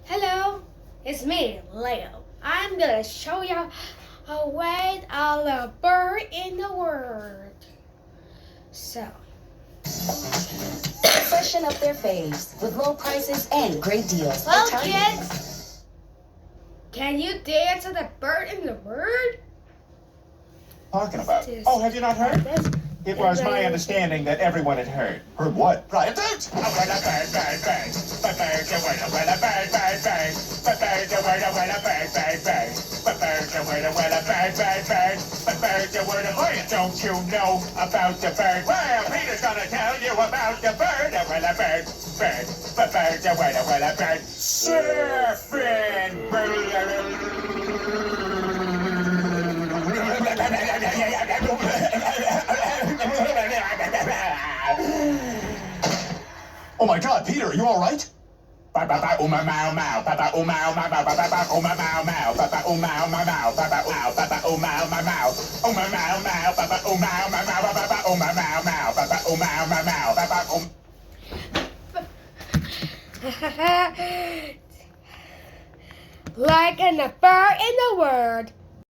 Hello, it's me, Leo. I'm gonna show you a way of the bird in the world. So, Freshen up their faves with low prices and great deals. well, at Target. kids, can you dance to the bird in the world? Talking about? This- Oh, have you not heard? This- It was my understanding that everyone had heard. Heard what? Riot Dirt! A bird, a bird, bird, bird. A bird, a word, a word, a bird, bird, bird. A bird, a word, a word, a bird, bird, bird. A bird, a word, a word, a bird, bird, bird. A bird, a word, a word. Don't you know about the bird? Well, Peter's gonna tell you about the bird. A word, a bird, bird. A bird, a word, a word, a bird. Surfing. Oh my God, Peter, are you all right? Papa uma mau mau, papa uma mau mau, papa uma mau mau, papa uma mau mau, papa uma mau mau, uma mau mau, papa uma mau mau, papa uma mau mau, papa uma mau mau, papa Like in the bird in the world.